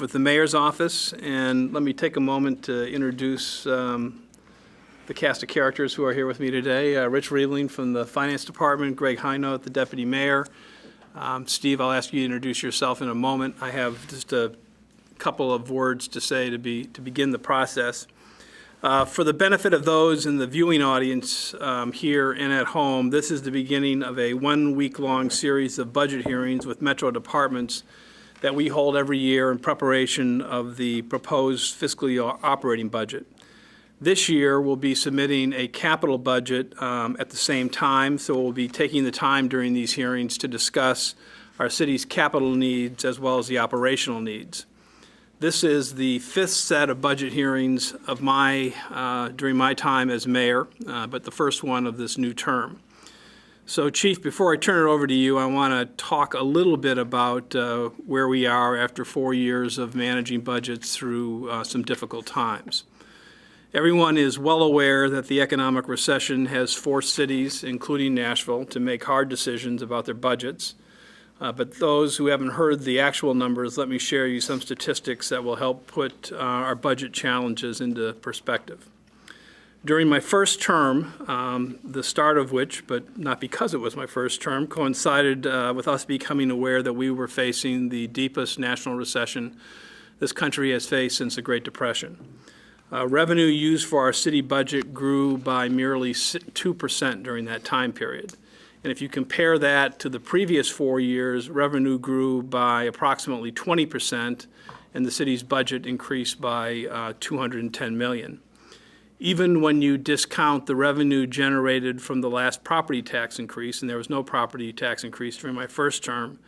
with the Mayor's Office, and let me take a moment to introduce the cast of characters who are here with me today. Rich Riebling from the Finance Department, Greg Hinote, the Deputy Mayor. Steve, I'll ask you to introduce yourself in a moment. I have just a couple of words to say to begin the process. For the benefit of those in the viewing audience here and at home, this is the beginning of a 1 week-long series of budget hearings with Metro departments that we hold every year in preparation of the proposed fiscal year operating budget. This year, we'll be submitting a capital budget at the same time, so we'll be taking the time during these hearings to discuss our city's capital needs as well as the operational needs. This is the fifth set of budget hearings of during my time as mayor, but the first one of this new term. So, Chief, before I turn it over to you, I want to talk a little bit about where we are after 4 years of managing budgets through some difficult times. Everyone is well aware that the economic recession has forced cities, including Nashville, to make hard decisions about their budgets. But those who haven't heard the actual numbers, let me share you some statistics that will help put our budget challenges into perspective. During my first term, the start of which, but not because it was my first term, coincided with us becoming aware that we were facing the deepest national recession this country has faced since the Great Depression. Revenue used for our city budget grew by merely 2% during that time period. And if you compare that to the previous 4 years, revenue grew by approximately 20%, and the city's budget increased by $210 million. Even when you discount the revenue generated from the last property tax increase, and there was no property tax increase during my first term,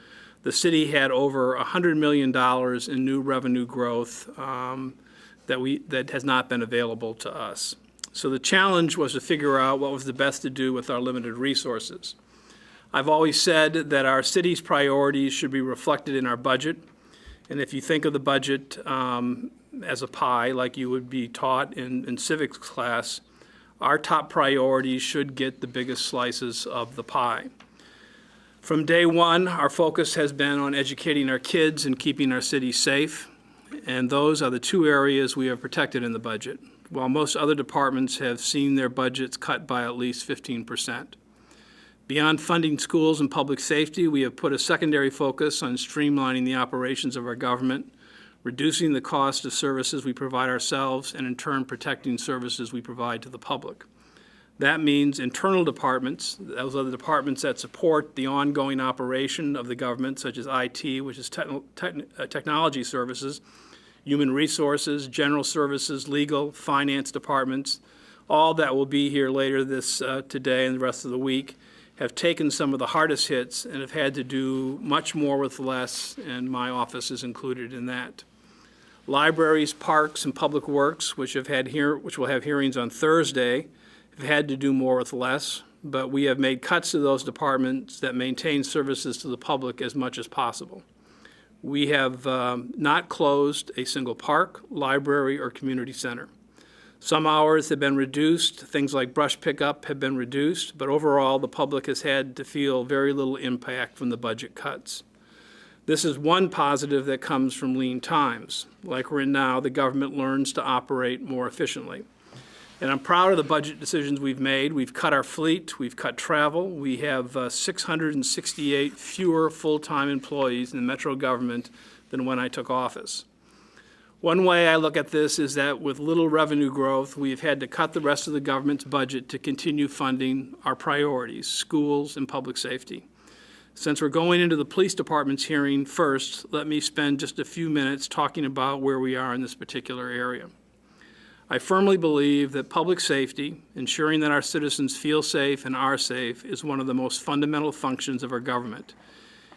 the city had over $100 million in new revenue growth that has not been available to us. So the challenge was to figure out what was the best to do with our limited resources. I've always said that our city's priorities should be reflected in our budget. And if you think of the budget as a pie, like you would be taught in civics class, our top priorities should get the biggest slices of the pie. From day one, our focus has been on educating our kids and keeping our city safe. And those are the two areas we have protected in the budget, while most other departments have seen their budgets cut by at least 15%. Beyond funding schools and public safety, we have put a secondary focus on streamlining the operations of our government, reducing the cost of services we provide ourselves, and in turn protecting services we provide to the public. That means internal departments, those are the departments that support the ongoing operation of the government, such as IT, which is technology services, human resources, general services, legal, finance departments, all that will be here later today and the rest of the week, have taken some of the hardest hits and have had to do much more with less, and my office is included in that. Libraries, parks, and public works, which will have hearings on Thursday, have had to do more with less, but we have made cuts to those departments that maintain services to the public as much as possible. We have not closed a single park, library, or community center. Some hours have been reduced, things like brush pickup have been reduced, but overall the public has had to feel very little impact from the budget cuts. This is one positive that comes from lean times. Like we're in now, the government learns to operate more efficiently. And I'm proud of the budget decisions we've made. We've cut our fleet, we've cut travel, we have 668 fewer full-time employees in the Metro government than when I took office. One way I look at this is that with little revenue growth, we've had to cut the rest of the government's budget to continue funding our priorities, schools and public safety. Since we're going into the police department's hearing first, let me spend just a few minutes talking about where we are in this particular area. I firmly believe that public safety, ensuring that our citizens feel safe and are safe, is one of the most fundamental functions of our government.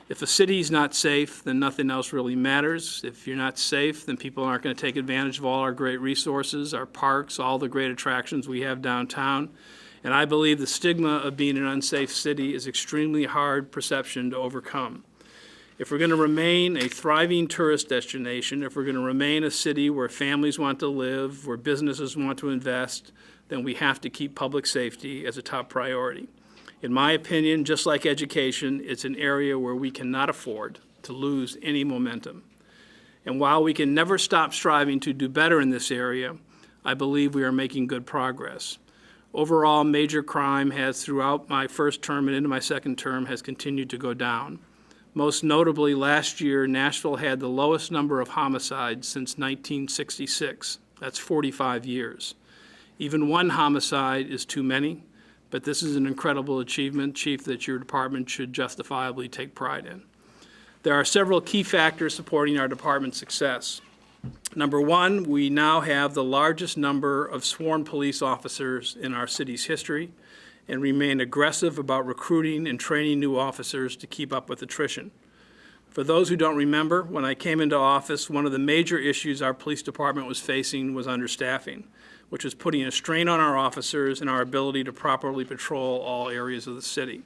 If a city is not safe, then nothing else really matters. If you're not safe, then people aren't going to take advantage of all our great resources, our parks, all the great attractions we have downtown. And I believe the stigma of being an unsafe city is extremely hard perception to overcome. If we're going to remain a thriving tourist destination, if we're going to remain a city where families want to live, where businesses want to invest, then we have to keep public safety as a top priority. In my opinion, just like education, it's an area where we cannot afford to lose any momentum. And while we can never stop striving to do better in this area, I believe we are making good progress. Overall, major crime has, throughout my first term and into my second term, has continued to go down. Most notably, last year, Nashville had the lowest number of homicides since 1966. That's 45 years. Even one homicide is too many, but this is an incredible achievement, Chief, that your department should justifiably take pride in. There are several key factors supporting our department's success. Number one, we now have the largest number of sworn police officers in our city's history and remain aggressive about recruiting and training new officers to keep up with attrition. For those who don't remember, when I came into office, one of the major issues our police department was facing was understaffing, which was putting a strain on our officers and our ability to properly patrol all areas of the city.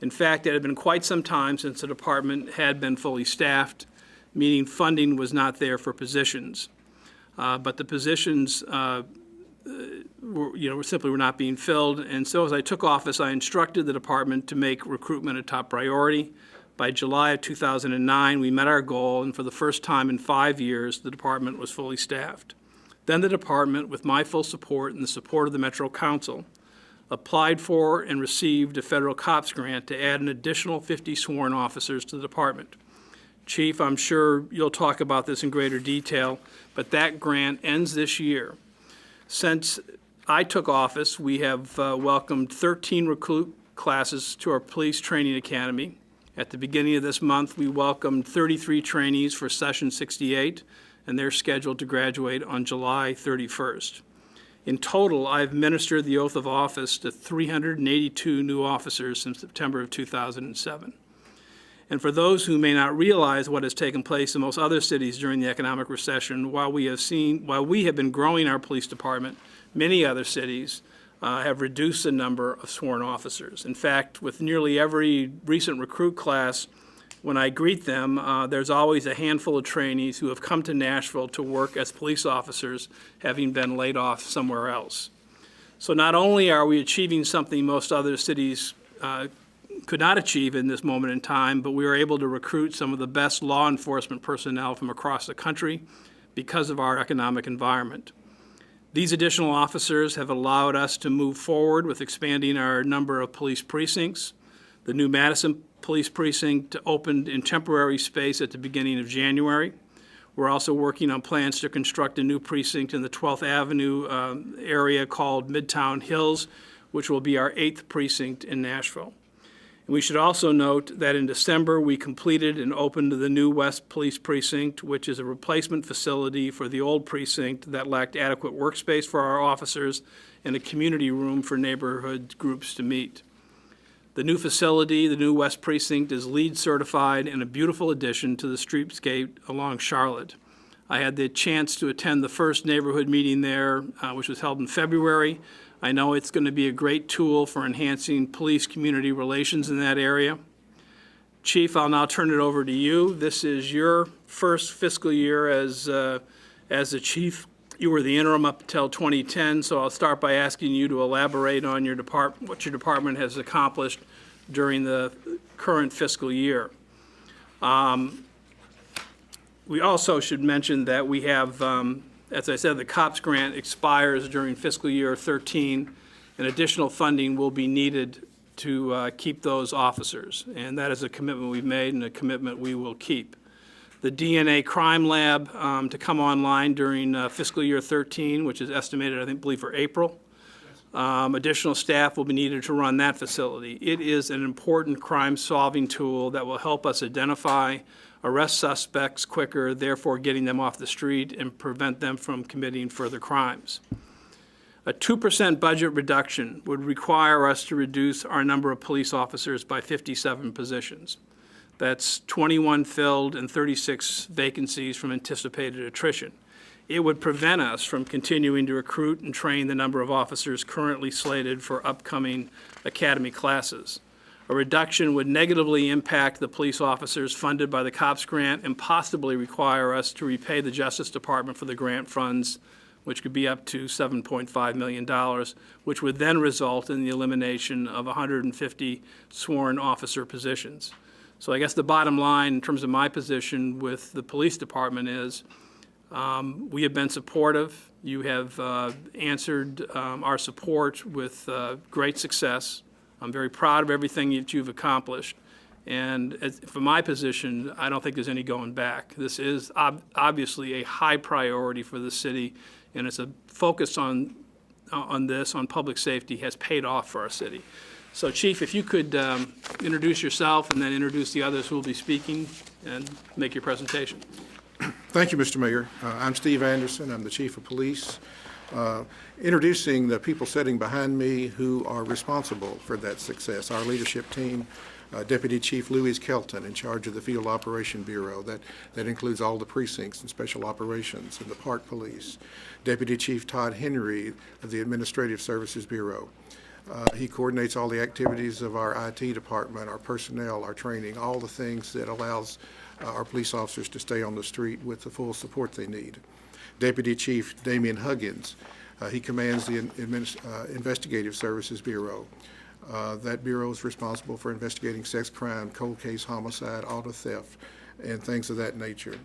In fact, it had been quite some time since the department had been fully staffed, meaning funding was not there for positions. But the positions simply were not being filled. And so as I took office, I instructed the department to make recruitment a top priority. By July of 2009, we met our goal, and for the first time in 5 years, the department was fully staffed. Then the department, with my full support and the support of the Metro Council, applied for and received a federal COPS grant to add an additional 50 sworn officers to the department. Chief, I'm sure you'll talk about this in greater detail, but that grant ends this year. Since I took office, we have welcomed 13 recruit classes to our police training academy. At the beginning of this month, we welcomed 33 trainees for session 68, and they're scheduled to graduate on July 31st. In total, I've administered the oath of office to 382 new officers since September of 2007. And for those who may not realize what has taken place in most other cities during the economic recession, while we have been growing our police department, many other cities have reduced the number of sworn officers. In fact, with nearly every recent recruit class, when I greet them, there's always a handful of trainees who have come to Nashville to work as police officers, having been laid off somewhere else. So not only are we achieving something most other cities could not achieve in this moment in time, but we were able to recruit some of the best law enforcement personnel from across the country because of our economic environment. These additional officers have allowed us to move forward with expanding our number of police precincts. The new Madison Police Precinct opened in temporary space at the beginning of January. We're also working on plans to construct a new precinct in the 12th Avenue area called Midtown Hills, which will be our 8th precinct in Nashville. And we should also note that in December, we completed and opened the new West Police Precinct, which is a replacement facility for the old precinct that lacked adequate workspace for our officers and a community room for neighborhood groups to meet. The new facility, the new West Precinct, is LEED certified and a beautiful addition to the streetscape along Charlotte. I had the chance to attend the first neighborhood meeting there, which was held in February. I know it's going to be a great tool for enhancing police-community relations in that area. Chief, I'll now turn it over to you. This is your first fiscal year as the chief. You were the interim up until 2010, so I'll start by asking you to elaborate on what your department has accomplished during the current fiscal year. We also should mention that we have, as I said, the COPS grant expires during fiscal year 13, and additional funding will be needed to keep those officers. And that is a commitment we've made and a commitment we will keep. The DNA crime lab to come online during fiscal year 13, which is estimated, I believe, for April. Additional staff will be needed to run that facility. It is an important crime-solving tool that will help us identify, arrest suspects quicker, therefore getting them off the street and prevent them from committing further crimes. A 2% budget reduction would require us to reduce our number of police officers by 57 positions. That's 21 filled and 36 vacancies from anticipated attrition. It would prevent us from continuing to recruit and train the number of officers currently slated for upcoming academy classes. A reduction would negatively impact the police officers funded by the COPS grant and possibly require us to repay the Justice Department for the grant funds, which could be up to $7.5 million, which would then result in the elimination of 150 sworn officer positions. So I guess the bottom line in terms of my position with the police department is we have been supportive. You have answered our support with great success. I'm very proud of everything that you've accomplished. And from my position, I don't think there's any going back. This is obviously a high priority for the city, and it's a focus on this, on public safety, has paid off for our city. So, Chief, if you could introduce yourself and then introduce the others who will be speaking and make your presentation. Thank you, Mr. Mayor. I'm Steve Anderson. I'm the Chief of Police. Introducing the people sitting behind me who are responsible for that success. Our leadership team, Deputy Chief Louise Kelton, in charge of the Field Operation Bureau. That includes all the precincts and special operations and the Park Police. Deputy Chief Todd Henry of the Administrative Services Bureau. He coordinates all the activities of our IT department, our personnel, our training, all the things that allows our police officers to stay on the street with the full support they need. Deputy Chief Damian Huggins, he commands the Investigative Services Bureau. That bureau is responsible for investigating sex crime, cold case homicide, auto theft, and things of that nature.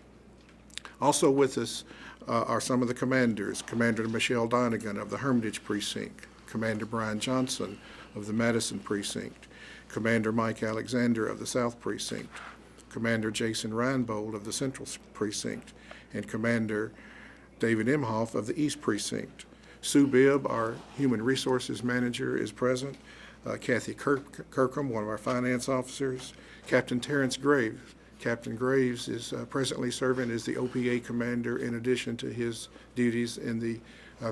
Also with us are some of the commanders, Commander Michelle Donegan of the Hermitage Precinct, Commander Brian Johnson of the Madison Precinct, Commander Mike Alexander of the South Precinct, Commander Jason Reinbold of the Central Precinct, and Commander David Imhoff of the East Precinct. Sue Bibb, our Human Resources Manager, is present. Kathy Kirkham, one of our finance officers. Captain Terrence Graves. Captain Graves is presently serving as the OPA commander in addition to his duties in the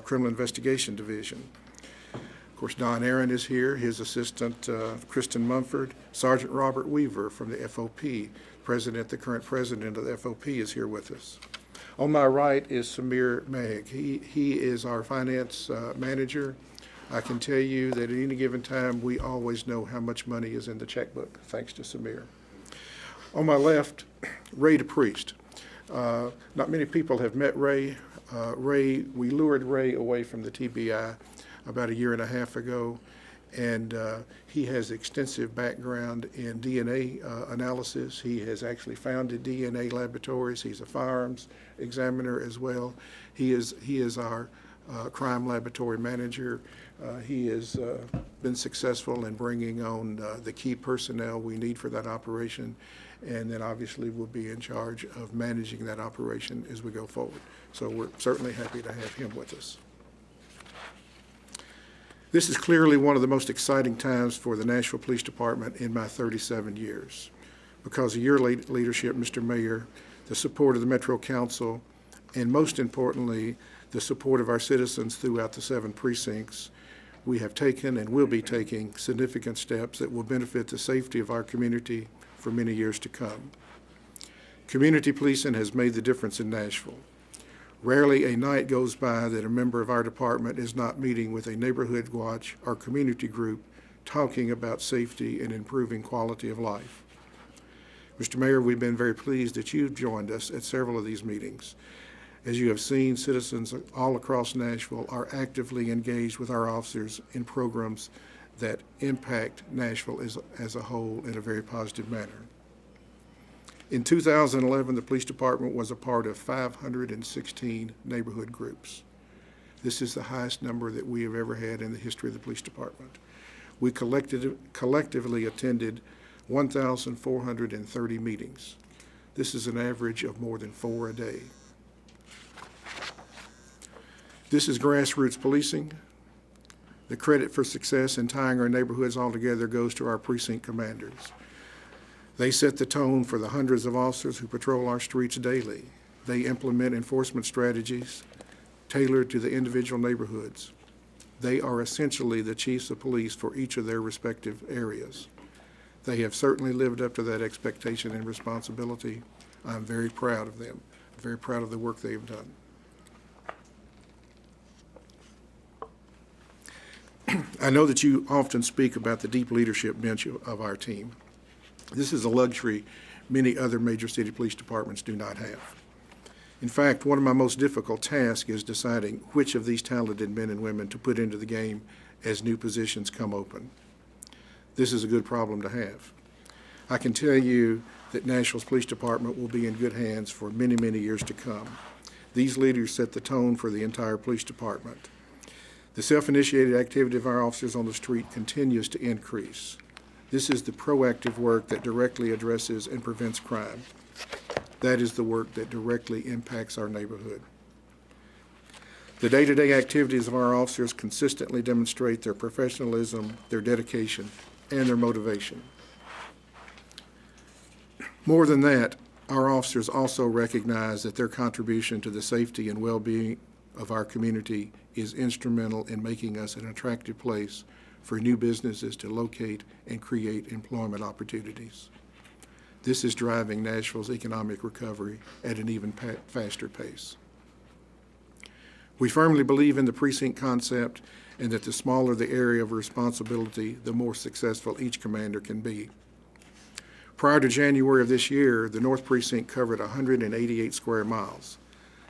Criminal Investigation Division. Of course, Don Aaron is here, his assistant, Kristen Mumford. Sergeant Robert Weaver from the FOP, the current president of the FOP, is here with us. On my right is Samir Meg. He is our finance manager. I can tell you that at any given time, we always know how much money is in the checkbook, thanks to Samir. On my left, Ray DePriest. Not many people have met Ray. We lured Ray away from the TBI about 1.5 years ago, and he has extensive background in DNA analysis. He has actually founded DNA laboratories. He's a firearms examiner as well. He is our crime laboratory manager. He has been successful in bringing on the key personnel we need for that operation, and then obviously will be in charge of managing that operation as we go forward. So we're certainly happy to have him with us. This is clearly one of the most exciting times for the Nashville Police Department in my 37 years. Because of your leadership, Mr. Mayor, the support of the Metro Council, and most importantly, the support of our citizens throughout the 7 precincts, we have taken and will be taking significant steps that will benefit the safety of our community for many years to come. Community policing has made the difference in Nashville. Rarely a night goes by that a member of our department is not meeting with a neighborhood watch or community group talking about safety and improving quality of life. Mr. Mayor, we've been very pleased that you've joined us at several of these meetings. As you have seen, citizens all across Nashville are actively engaged with our officers in programs that impact Nashville as a whole in a very positive manner. In 2011, the police department was a part of 516 neighborhood groups. This is the highest number that we have ever had in the history of the police department. We collectively attended 1,430 meetings. This is an average of more than 4 a day. This is grassroots policing. The credit for success in tying our neighborhoods all together goes to our precinct commanders. They set the tone for the hundreds of officers who patrol our streets daily. They implement enforcement strategies tailored to the individual neighborhoods. They are essentially the chiefs of police for each of their respective areas. They have certainly lived up to that expectation and responsibility. I'm very proud of them, very proud of the work they've done. I know that you often speak about the deep leadership bench of our team. This is a luxury many other major city police departments do not have. In fact, one of my most difficult tasks is deciding which of these talented men and women to put into the game as new positions come open. This is a good problem to have. I can tell you that Nashville's Police Department will be in good hands for many, many years to come. These leaders set the tone for the entire police department. The self-initiated activity of our officers on the street continues to increase. This is the proactive work that directly addresses and prevents crime. That is the work that directly impacts our neighborhood. The day-to-day activities of our officers consistently demonstrate their professionalism, their dedication, and their motivation. More than that, our officers also recognize that their contribution to the safety and well-being of our community is instrumental in making us an attractive place for new businesses to locate and create employment opportunities. This is driving Nashville's economic recovery at an even faster pace. We firmly believe in the precinct concept and that the smaller the area of responsibility, the more successful each commander can be. Prior to January of this year, the North Precinct covered 188 square miles.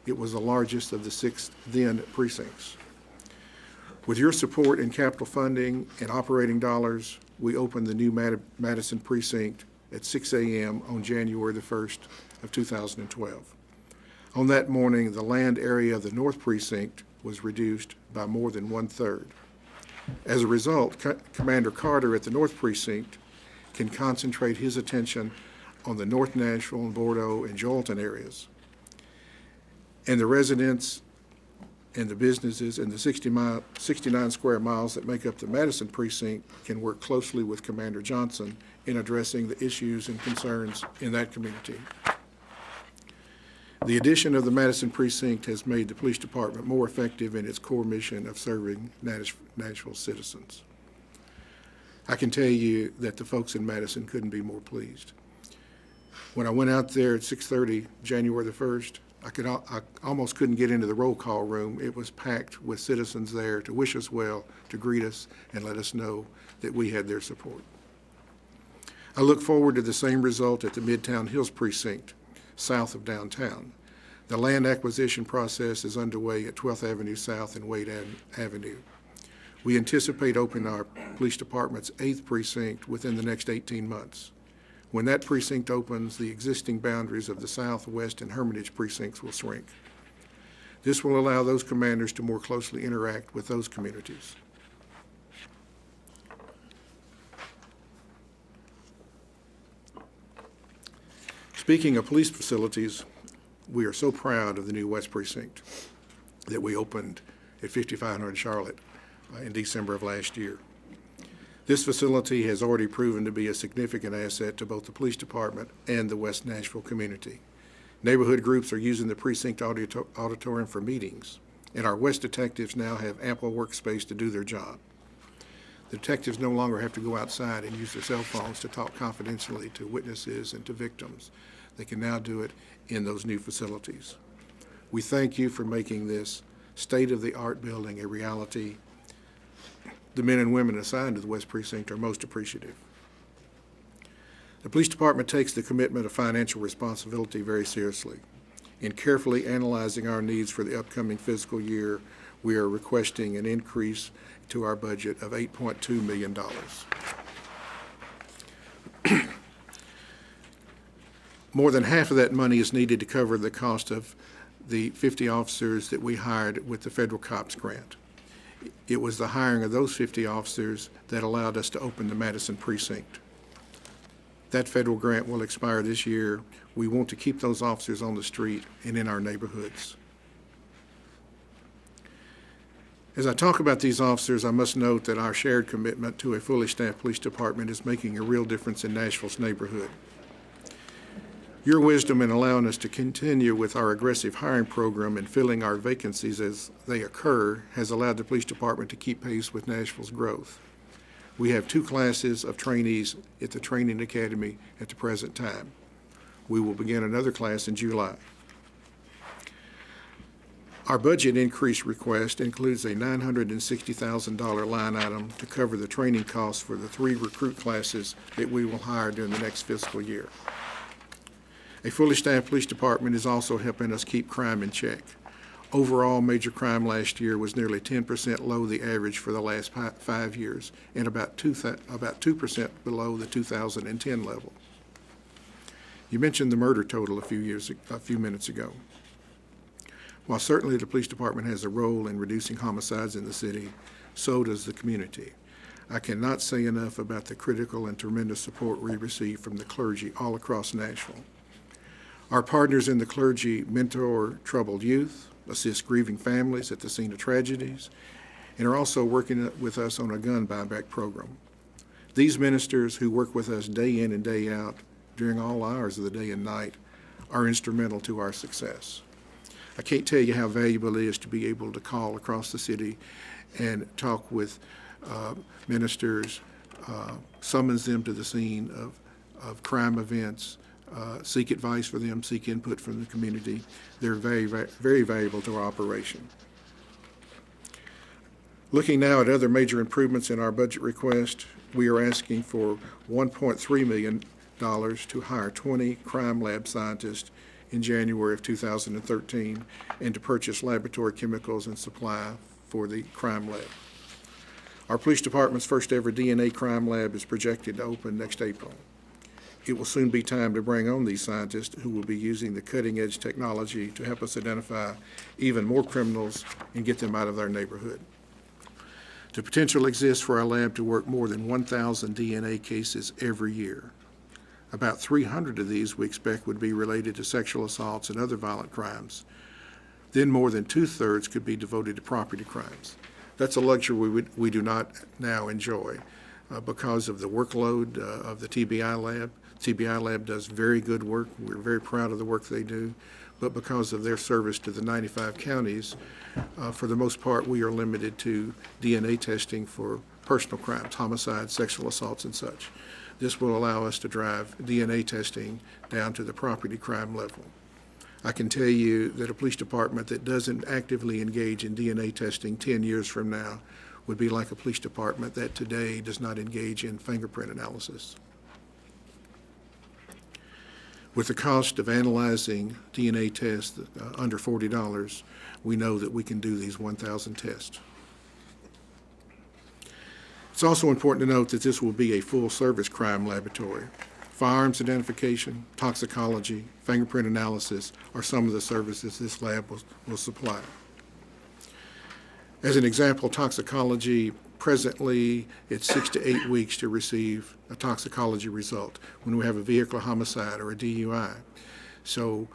It was the largest of the 6 then precincts. With your support in capital funding and operating dollars, we opened the new Madison Precinct at 6 a.m. on January the 1st of 2012. On that morning, the land area of the North Precinct was reduced by more than 1/3. As a result, Commander Carter at the North Precinct can concentrate his attention on the North Nashville and Bordeaux and Joelton areas. And the residents and the businesses in the 69 square miles that make up the Madison Precinct can work closely with Commander Johnson in addressing the issues and concerns in that community. The addition of the Madison Precinct has made the police department more effective in its core mission of serving Nashville citizens. I can tell you that the folks in Madison couldn't be more pleased. When I went out there at 6:30, January the 1st, I almost couldn't get into the roll call room. It was packed with citizens there to wish us well, to greet us, and let us know that we had their support. I look forward to the same result at the Midtown Hills Precinct, south of downtown. The land acquisition process is underway at 12th Avenue South and Wade Avenue. We anticipate opening our police department's 8th precinct within the next 18 months. When that precinct opens, the existing boundaries of the South, West, and Hermitage precincts will shrink. This will allow those commanders to more closely interact with those communities. Speaking of police facilities, we are so proud of the new West Precinct that we opened at 5500 Charlotte in December of last year. This facility has already proven to be a significant asset to both the police department and the West Nashville community. Neighborhood groups are using the precinct auditorium for meetings, and our West detectives now have ample workspace to do their job. The detectives no longer have to go outside and use their cell phones to talk confidentially to witnesses and to victims. They can now do it in those new facilities. We thank you for making this state-of-the-art building a reality. The men and women assigned to the West Precinct are most appreciative. The police department takes the commitment of financial responsibility very seriously. In carefully analyzing our needs for the upcoming fiscal year, we are requesting an increase to our budget of $8.2 million. More than half of that money is needed to cover the cost of the 50 officers that we hired with the federal COPS grant. It was the hiring of those 50 officers that allowed us to open the Madison Precinct. That federal grant will expire this year. We want to keep those officers on the street and in our neighborhoods. As I talk about these officers, I must note that our shared commitment to a fully staffed police department is making a real difference in Nashville's neighborhood. Your wisdom in allowing us to continue with our aggressive hiring program and filling our vacancies as they occur has allowed the police department to keep pace with Nashville's growth. We have 2 classes of trainees at the training academy at the present time. We will begin another class in July. Our budget increase request includes a $960,000 line item to cover the training costs for the 3 recruit classes that we will hire during the next fiscal year. A fully staffed police department is also helping us keep crime in check. Overall, major crime last year was nearly 10% below the average for the last 5 years and about 2% below the 2010 level. You mentioned the murder total a few minutes ago. While certainly the police department has a role in reducing homicides in the city, so does the community. I cannot say enough about the critical and tremendous support we receive from the clergy all across Nashville. Our partners in the clergy mentor troubled youth, assist grieving families at the scene of tragedies, and are also working with us on a gun buyback program. These ministers who work with us day in and day out during all hours of the day and night are instrumental to our success. I can't tell you how valuable it is to be able to call across the city and talk with ministers, summons them to the scene of crime events, seek advice for them, seek input from the community. They're very, very valuable to our operation. Looking now at other major improvements in our budget request, we are asking for $1.3 million to hire 20 crime lab scientists in January of 2013 and to purchase laboratory chemicals and supply for the crime lab. Our police department's first ever DNA crime lab is projected to open next April. It will soon be time to bring on these scientists who will be using the cutting-edge technology to help us identify even more criminals and get them out of their neighborhood. The potential exists for our lab to work more than 1,000 DNA cases every year. About 300 of these we expect would be related to sexual assaults and other violent crimes. Then more than 2/3 could be devoted to property crimes. That's a luxury we do not now enjoy because of the workload of the TBI lab. TBI lab does very good work. We're very proud of the work they do. But because of their service to the 95 counties, for the most part, we are limited to DNA testing for personal crimes, homicides, sexual assaults, and such. This will allow us to drive DNA testing down to the property crime level. I can tell you that a police department that doesn't actively engage in DNA testing 10 years from now would be like a police department that today does not engage in fingerprint analysis. With the cost of analyzing DNA tests under $40, we know that we can do these 1,000 tests. It's also important to note that this will be a full-service crime laboratory. Firearms identification, toxicology, fingerprint analysis are some of the services this lab will supply. As an example, toxicology, presently it's 6 to 8 weeks to receive a toxicology result when we have a vehicle homicide or a DUI. So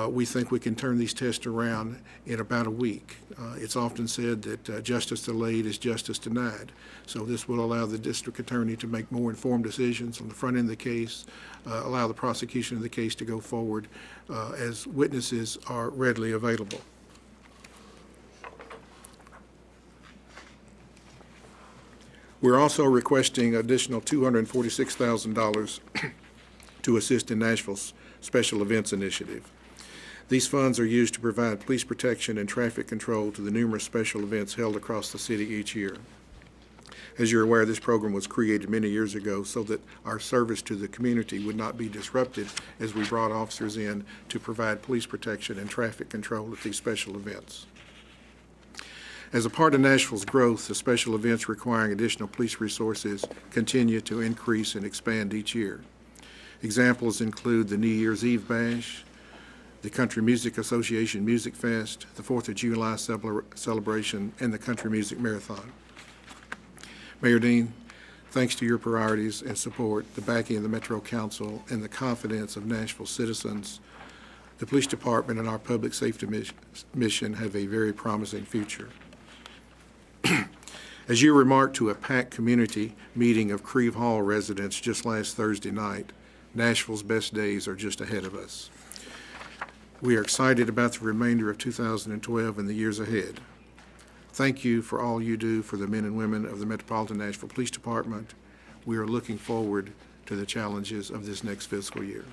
we think we can turn these tests around in about a week. It's often said that justice delayed is justice denied. So this will allow the district attorney to make more informed decisions on the front end of the case, allow the prosecution of the case to go forward as witnesses are readily available. We're also requesting additional $246,000 to assist in Nashville's Special Events Initiative. These funds are used to provide police protection and traffic control to the numerous special events held across the city each year. As you're aware, this program was created many years ago so that our service to the community would not be disrupted as we brought officers in to provide police protection and traffic control at these special events. As a part of Nashville's growth, the special events requiring additional police resources continue to increase and expand each year. Examples include the New Year's Eve Bash, the Country Music Association Music Fest, the 4th of July celebration, and the Country Music Marathon. Mayor Dean, thanks to your priorities and support, the backing of the Metro Council, and the confidence of Nashville citizens, the police department and our public safety mission have a very promising future. As you remarked to a packed community meeting of Creve Hall residents just last Thursday night, Nashville's best days are just ahead of us. We are excited about the remainder of 2012 and the years ahead. Thank you for all you do for the men and women of the Metropolitan Nashville Police Department. We are looking forward to the challenges of this next fiscal year.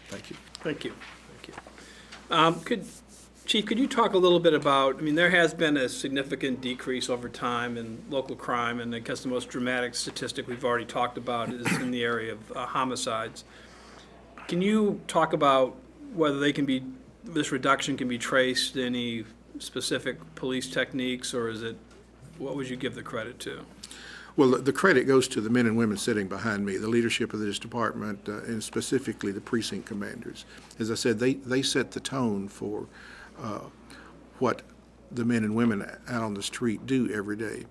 Thank you. Thank you. Thank you. Chief, could you talk a little bit about, there has been a significant decrease over time in local crime, and I guess the most dramatic statistic we've already talked about is in the area of homicides. Can you talk about whether this reduction can be traced to any specific police techniques, or what would you give the credit to? Well, the credit goes to the men and women sitting behind me, the leadership of this department, and specifically the precinct commanders. As I said, they set the tone for what the men and women out on the street do every day.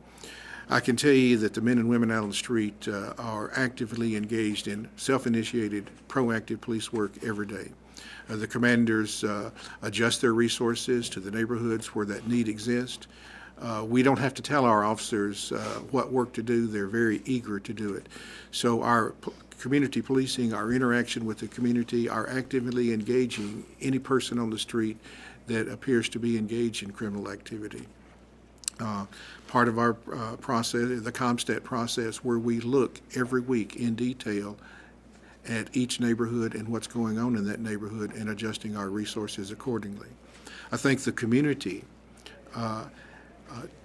I can tell you that the men and women out on the street are actively engaged in self-initiated, proactive police work every day. The commanders adjust their resources to the neighborhoods where that need exists. We don't have to tell our officers what work to do. They're very eager to do it. So our community policing, our interaction with the community, our actively engaging any person on the street that appears to be engaged in criminal activity. Part of our process, the CompStat process, where we look every week in detail at each neighborhood and what's going on in that neighborhood and adjusting our resources accordingly. I think the community,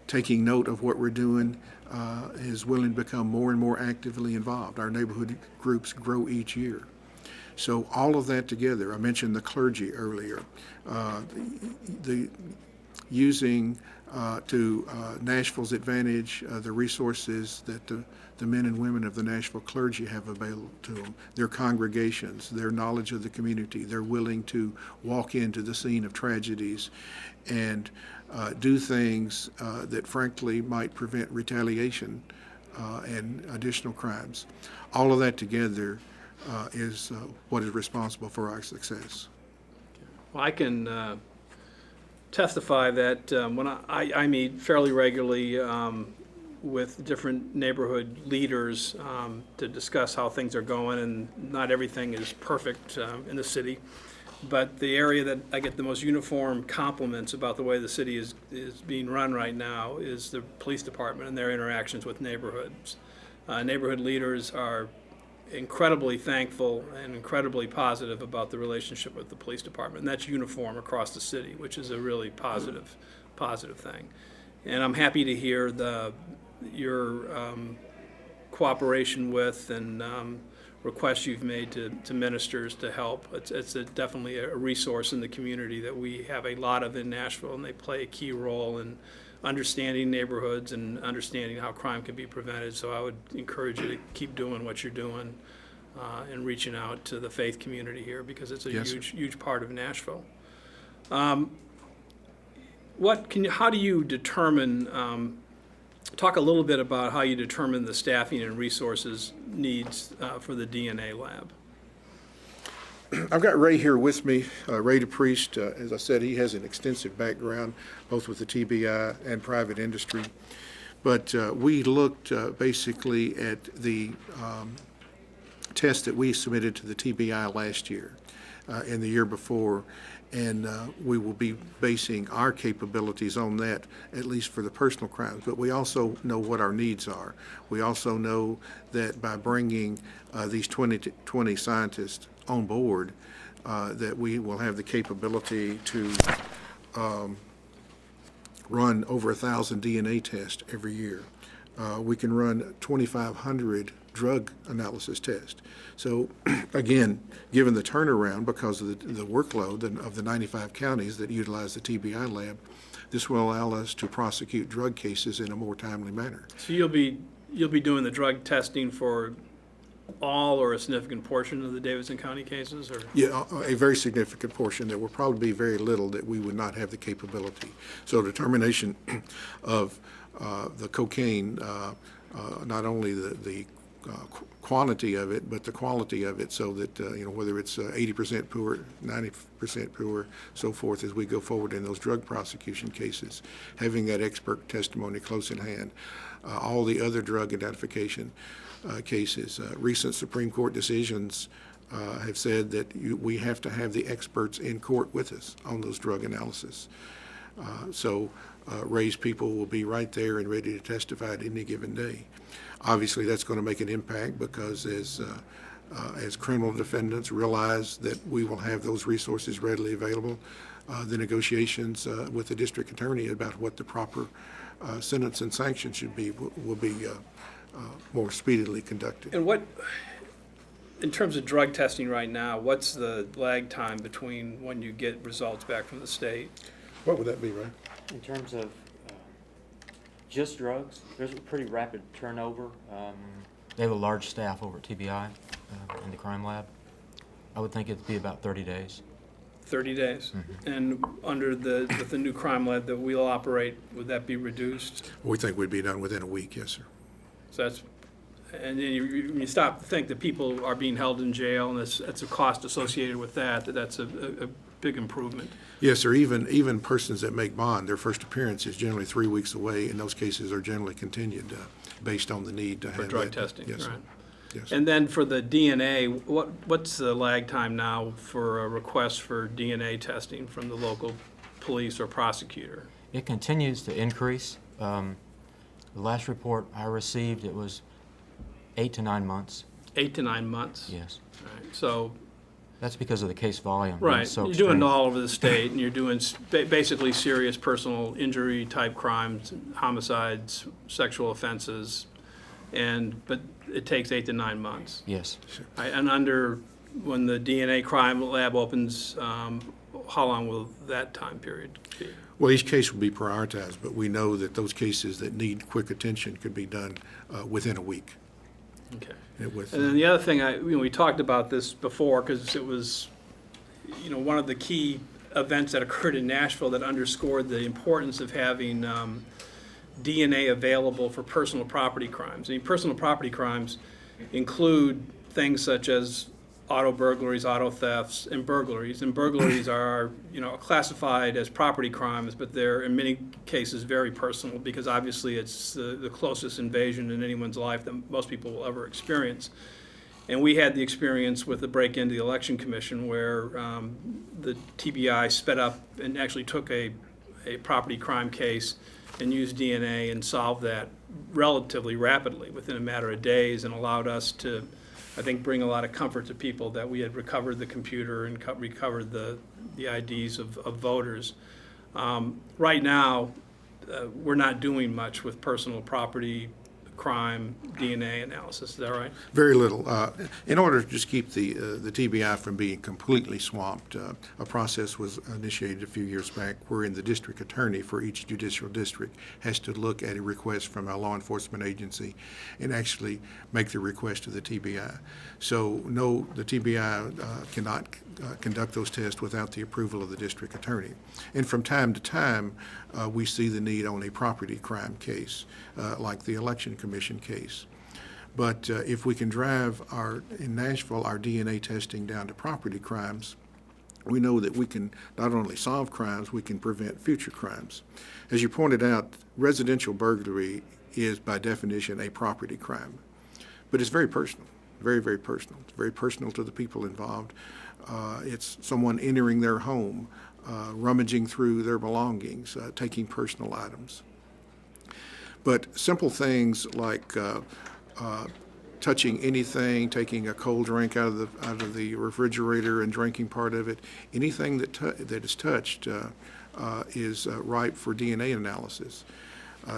taking note of what we're doing, is willing to become more and more actively involved. Our neighborhood groups grow each year. So all of that together, I mentioned the clergy earlier, using to Nashville's advantage the resources that the men and women of the Nashville clergy have available to them, their congregations, their knowledge of the community. They're willing to walk into the scene of tragedies and do things that frankly might prevent retaliation and additional crimes. All of that together is what is responsible for our success. Well, I can testify that when I meet fairly regularly with different neighborhood leaders to discuss how things are going, and not everything is perfect in the city, but the area that I get the most uniform compliments about the way the city is being run right now is the police department and their interactions with neighborhoods. Neighborhood leaders are incredibly thankful and incredibly positive about the relationship with the police department, and that's uniform across the city, which is a really positive thing. And I'm happy to hear your cooperation with and requests you've made to ministers to help. It's definitely a resource in the community that we have a lot of in Nashville, and they play a key role in understanding neighborhoods and understanding how crime can be prevented. So I would encourage you to keep doing what you're doing and reaching out to the faith community here, because it's a huge part of Nashville. How do you determine, talk a little bit about how you determine the staffing and resources needs for the DNA lab? I've got Ray here with me. Ray DePriest, as I said, he has an extensive background both with the TBI and private industry. But we looked basically at the test that we submitted to the TBI last year and the year before, and we will be basing our capabilities on that, at least for the personal crimes. But we also know what our needs are. We also know that by bringing these 20 scientists on board, that we will have the capability to run over 1,000 DNA tests every year. We can run 2,500 drug analysis tests. So again, given the turnaround because of the workload of the 95 counties that utilize the TBI lab, this will allow us to prosecute drug cases in a more timely manner. So you'll be doing the drug testing for all or a significant portion of the Davidson County cases, or? Yeah, a very significant portion. There will probably be very little that we would not have the capability. So determination of the cocaine, not only the quantity of it, but the quality of it, so that whether it's 80% pure, 90% pure, so forth, as we go forward in those drug prosecution cases, having that expert testimony close in hand. All the other drug identification cases, recent Supreme Court decisions have said that we have to have the experts in court with us on those drug analysis. So Ray's people will be right there and ready to testify at any given day. Obviously, that's going to make an impact because as criminal defendants realize that we will have those resources readily available, the negotiations with the district attorney about what the proper sentence and sanction should be will be more speedily conducted. And what, in terms of drug testing right now, what's the lag time between when you get results back from the state? What would that be, Ray? In terms of Just drugs. There's a pretty rapid turnover. They have a large staff over at TBI in the crime lab. I would think it'd be about 30 days. 30 days. And under with the new crime lab that we'll operate, would that be reduced? We think we'd be done within a week, yes, sir. So that's, and then you stop to think that people are being held in jail, and that's a cost associated with that's a big improvement. Yes, sir. Even persons that make bond, their first appearance is generally 3 weeks away, and those cases are generally continued based on the need to have For drug that. testing, Yes, sir. right. Yes. And then for the DNA, what's the lag time now for a request for DNA testing from the local police or prosecutor? It continues to increase. The last report I received, it was 8 to 9 months. 8 to 9 months? Yes. Right. So, That's because of the case volume. being right, so you're doing it extreme. all over the state, and you're doing basically serious personal injury type crimes, homicides, sexual offenses, but it takes 8 to 9 months. Yes. And when the DNA crime lab opens, how long will that time period be? Well, each case will be prioritized, but we know that those cases that need quick attention could be done within a week. Okay. And And then the other thing, we talked about this before, because it was, one of the key events that occurred in Nashville that underscored the importance of having DNA available for personal property crimes. I mean, personal property crimes include things such as auto burglaries, auto thefts, and burglaries. And burglaries are, classified as property crimes, but they're in many cases very personal, because obviously it's the closest invasion in anyone's life that most people will ever experience. And we had the experience with the break into the Election Commission where the TBI sped up and actually took a property crime case and used DNA and solved that relatively rapidly within a matter of days, and allowed us to, I think, bring a lot of comfort to people that we had recovered the computer and recovered the IDs of voters. Right now, we're not doing much with personal property crime DNA analysis. Is that right? Very little. In order to just keep the TBI from being completely swamped, a process was initiated a few years back wherein the district attorney for each judicial district has to look at a request from a law enforcement agency and actually make the request to the TBI. So no, the TBI cannot conduct those tests without the approval of the district attorney. And from time to time, we see the need on a property crime case, like the Election Commission case. But if we can drive in Nashville, our DNA testing down to property crimes, we know that we can not only solve crimes, we can prevent future crimes. As you pointed out, residential burglary is by definition a property crime. But it's very personal, very, very personal. It's very personal to the people involved. It's someone entering their home, rummaging through their belongings, taking personal items. But simple things like touching anything, taking a cold drink out of the refrigerator and drinking part of it, anything that is touched is ripe for DNA analysis.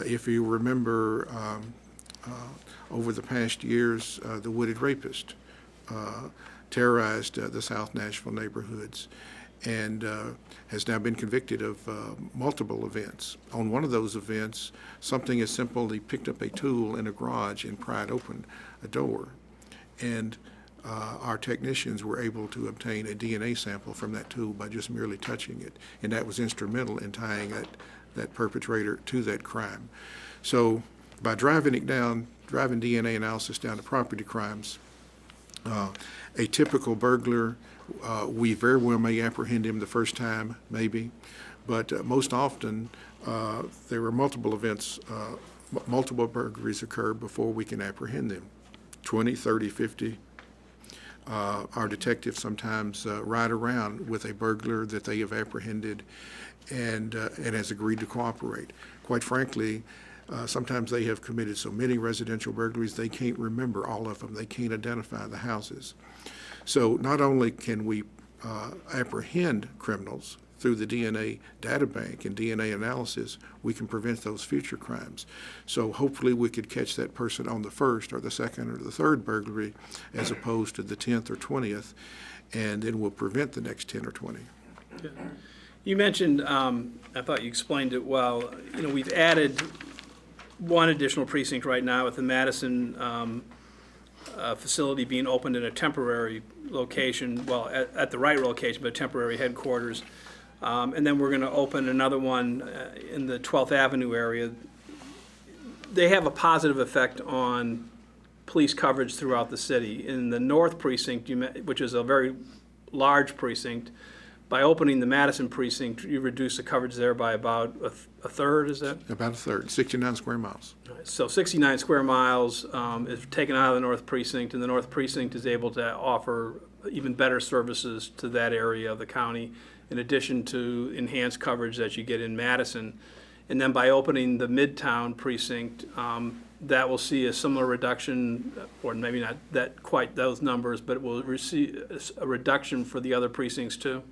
If you remember, over the past years, the wooded rapist terrorized the South Nashville neighborhoods and has now been convicted of multiple events. On one of those events, something as simple, he picked up a tool in a garage and pried open a door. And our technicians were able to obtain a DNA sample from that tool by just merely touching it. And that was instrumental in tying that perpetrator to that crime. So by driving DNA analysis down to property crimes, a typical burglar, we very well may apprehend him the first time, maybe, but most often there are multiple events, multiple burglaries occur before we can apprehend them. 20, 30, 50. Our detectives sometimes ride around with a burglar that they have apprehended and has agreed to cooperate. Quite frankly, sometimes they have committed so many residential burglaries they can't remember all of them. They can't identify the houses. So not only can we apprehend criminals through the DNA data bank and DNA analysis, we can prevent those future crimes. So hopefully we could catch that person on the first or the second or the third burglary as opposed to the 10th or 20th, and then we'll prevent the next 10 or 20. Yeah. You mentioned, I thought you explained it well, we've added one additional precinct right now with the Madison facility being opened in a temporary location, well, at the right location, but temporary headquarters. And then we're going to open another one in the 12th Avenue area. They have a positive effect on police coverage throughout the city. In the North Precinct, which is a very large precinct, by opening the Madison precinct, you reduce the coverage there by about a third, is that? About a third, 69 square miles. So 69 square miles is taken out of the North Precinct, and the North Precinct is able to offer even better services to that area of the county, in addition to enhanced coverage that you get in Madison. And then by opening the Midtown Precinct, that will see a similar reduction, or maybe not that quite those numbers, but it will receive a reduction for the other precincts too.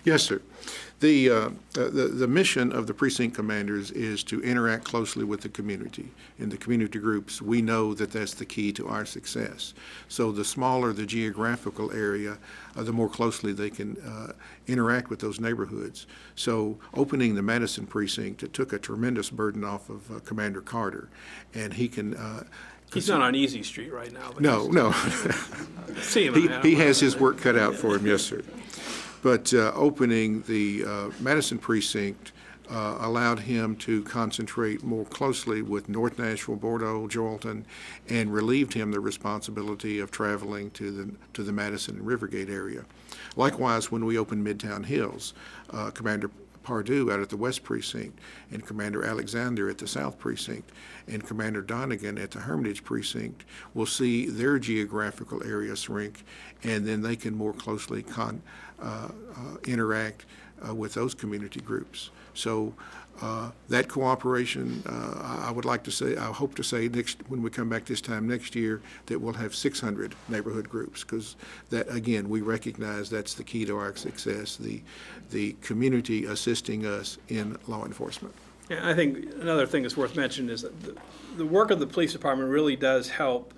Yes, sir. The mission of the precinct commanders is to interact closely with the community. In the community groups, we know that that's the key to our success. So the smaller the geographical area, the more closely they can interact with those neighborhoods. So opening the Madison precinct, it took a tremendous burden off of Commander Carter, and he can. He's not on Easy Street right now. But No. see him. He has his work cut out for him, yes, sir. But opening the Madison precinct allowed him to concentrate more closely with North Nashville, Bordeaux, Joelton, and relieved him the responsibility of traveling to the Madison and Rivergate area. Likewise, when we opened Midtown Hills, Commander Pardue out at the West Precinct, and Commander Alexander at the South Precinct, and Commander Donegan at the Hermitage Precinct will see their geographical area shrink, and then they can more closely interact with those community groups. So that cooperation, I would like to say, I hope to say when we come back this time next year, that we'll have 600 neighborhood groups, because that, again, we recognize that's the key to our success, the community assisting us in law enforcement. Yeah, I think another thing that's worth mentioning is that the work of the police department really does help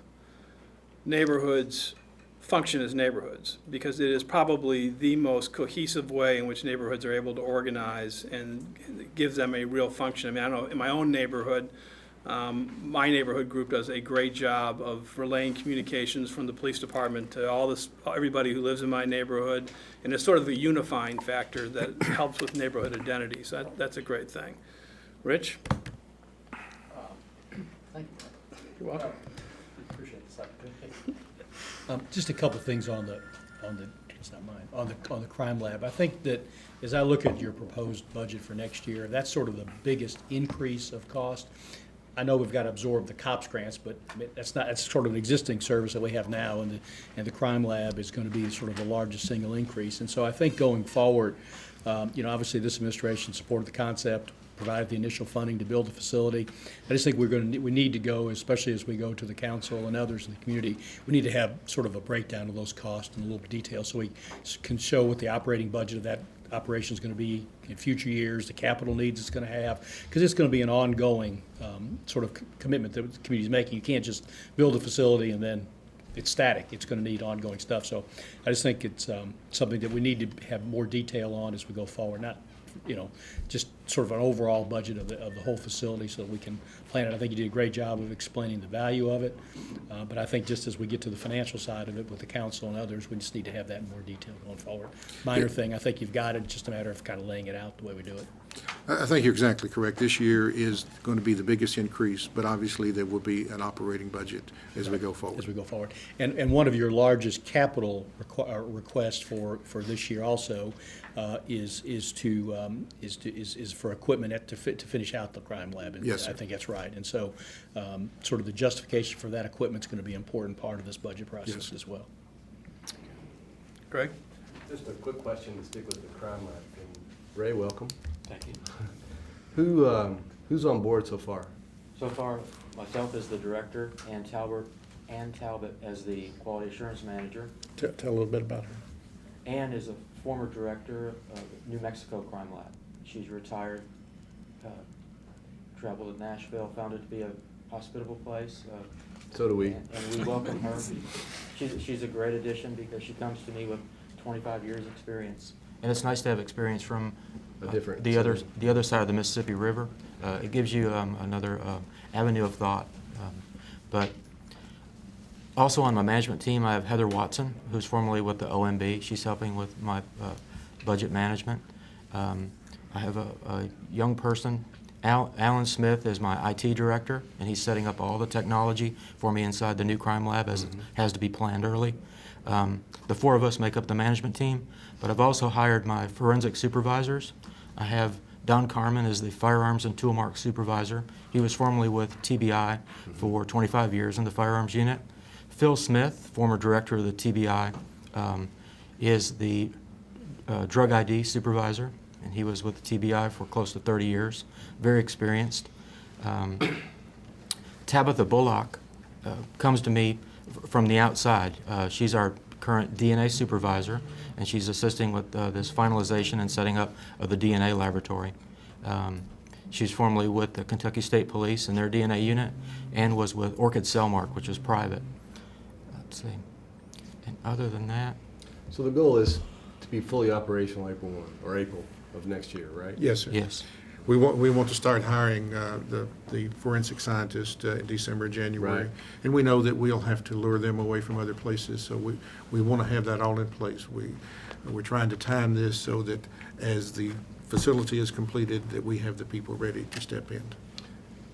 neighborhoods function as neighborhoods, because it is probably the most cohesive way in which neighborhoods are able to organize, and it gives them a real function. I mean, I know in my own neighborhood, my neighborhood group does a great job of relaying communications from the police department to everybody who lives in my neighborhood, and it's sort of a unifying factor that helps with neighborhood identity. So that's a great thing. Rich? Thank you. You're welcome. Appreciate this opportunity. Just a couple things on the it's not mine, on the crime lab. I think that as I look at your proposed budget for next year, that's sort of the biggest increase of cost. I know we've got to absorb the COPS grants, but that's sort of an existing service that we have now, and the crime lab is going to be sort of the largest single increase. And so I think going forward, obviously this administration supported the concept, provided the initial funding to build the facility. I just think we need to go, especially as we go to the council and others in the community, we need to have sort of a breakdown of those costs in a little bit of detail, so we can show what the operating budget of that operation is going to be in future years, the capital needs it's going to have, because it's going to be an ongoing sort of commitment that the community is making. You can't just build a facility and then it's static. It's going to need ongoing stuff. So I just think it's something that we need to have more detail on as we go forward, not just sort of an overall budget of the whole facility so that we can plan it. I think you did a great job of explaining the value of it, but I think just as we get to the financial side of it with the council and others, we just need to have that in more detail going forward. Minor thing, I think you've got it, just a matter of kind of laying it out the way we do it. I think you're exactly correct. This year is going to be the biggest increase, but obviously there will be an operating budget as we go forward. As we go forward. And one of your largest capital requests for this year also is for equipment to finish out the crime lab. And Yes, sir. I think that's right. And so sort of the justification for that equipment is going to be an important part of this budget process Yes. as well. Greg? Just a quick question to stick with the crime lab. And Ray, welcome. Thank you. Who's on board so far? So far, myself as the director, Ann Talbot as the quality assurance manager. Tell a little bit about her. Ann is a former director of New Mexico Crime Lab. She's retired, traveled to Nashville, found it to be a hospitable place. So do we. And we welcome her. She's a great addition because she comes to me with 25 years' experience. And it's nice to have experience from A different the other side of the Mississippi River. It gives you another avenue of thought. But also on my management team, I have Heather Watson, who's formerly with the OMB. She's helping with my budget management. I have a young person, Alan Smith is my IT director, and he's setting up all the technology for me inside the new crime lab as it has to be planned early. The four of us make up the management team, but I've also hired my forensic supervisors. I have Don Carmen as the firearms and tool mark supervisor. He was formerly with TBI for 25 years in the firearms unit. Phil Smith, former director of the TBI, is the drug ID supervisor, and he was with the TBI for close to 30 years, very experienced. Tabitha Bullock comes to me from the outside. She's our current DNA supervisor, and she's assisting with this finalization and setting up of the DNA laboratory. She's formerly with the Kentucky State Police and their DNA unit, and was with Orchid Cellmark, which is private. Let's see. And other than that, So the goal is to be fully operational April 1, or April of next year, right? Yes, sir. yes. We want to start hiring the forensic scientist in December, January. Right. And we know that we'll have to lure them away from other places, so we want to have that all in place. We're trying to time this so that as the facility is completed, that we have the people ready to step in.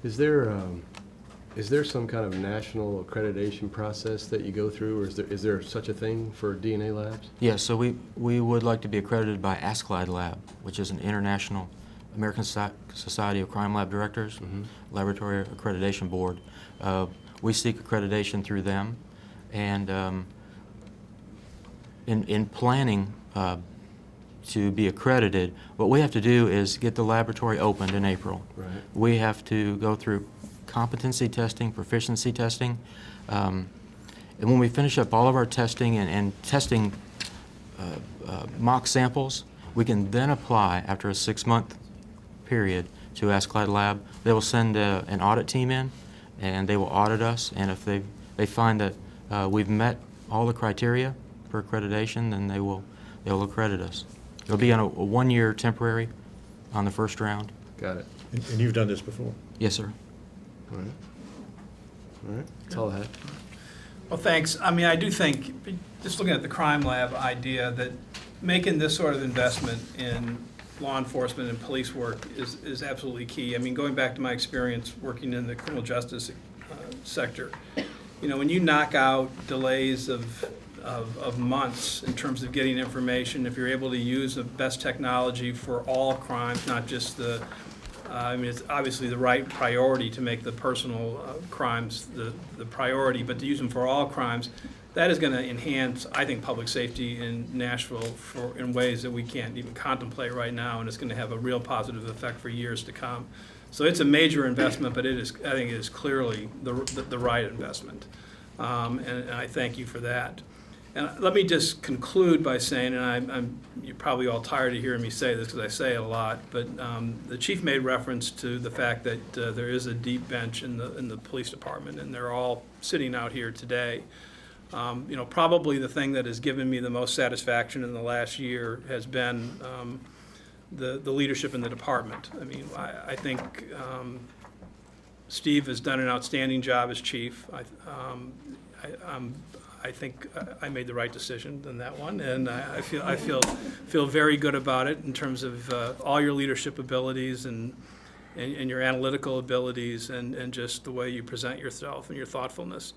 Is there some kind of national accreditation process that you go through, or is there such a thing for DNA labs? Yes, so we would like to be accredited by ASCLD Lab, which is an international American Society of Crime Lab Directors, Laboratory Accreditation Board. We seek accreditation through them, and in planning to be accredited, what we have to do is get the laboratory opened in April. Right. We have to go through competency testing, proficiency testing, and when we finish up all of our testing and testing mock samples, we can then apply after a 6-month period to ASCLD Lab. They will send an audit team in, and they will audit us, and if they find that we've met all the criteria for accreditation, then they'll accredit us. It'll be on a 1-year temporary on the first round. Got it. And you've done this before? Yes, sir. All right. All right, that's all I had. Well, thanks. I mean, I do think, just looking at the crime lab idea, that making this sort of investment in law enforcement and police work is absolutely key. I mean, going back to my experience working in the criminal justice sector, you know, when you knock out delays of months in terms of getting information, if you're able to use the best technology for all crimes, not just the, I mean, it's obviously the right priority to make the personal crimes the priority, but to use them for all crimes, that is going to enhance, I think, public safety in Nashville in ways that we can't even contemplate right now, and it's going to have a real positive effect for years to come. So it's a major investment, but I think it is clearly the right investment, and I thank you for that. And let me just conclude by saying, and you're probably all tired of hearing me say this because I say it a lot, but the chief made reference to the fact that there is a deep bench in the police department, and they're all sitting out here today. You know, probably the thing that has given me the most satisfaction in the last year has been the leadership in the department. I mean, I think Steve has done an outstanding job as chief. I think I made the right decision in that one, and I feel very good about it in terms of all your leadership abilities and your analytical abilities and just the way you present yourself and your thoughtfulness.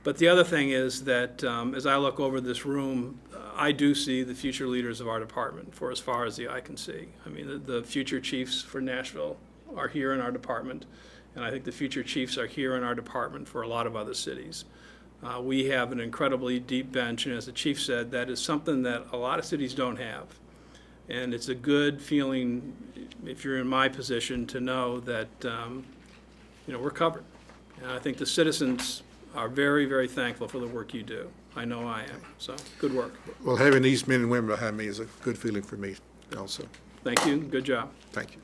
But the other thing is that as I look over this room, I do see the future leaders of our department for as far as the eye can see. I mean, the future chiefs for Nashville are here in our department, and I think the future chiefs are here in our department for a lot of other cities. We have an incredibly deep bench, and as the chief said, that is something that a lot of cities don't have. And it's a good feeling, if you're in my position, to know that you know, we're covered. And I think the citizens are very, very thankful for the work you do. I know I am. So, good work. Well, having these men and women behind me is a good feeling for me also. Thank you. Good job. Thank you.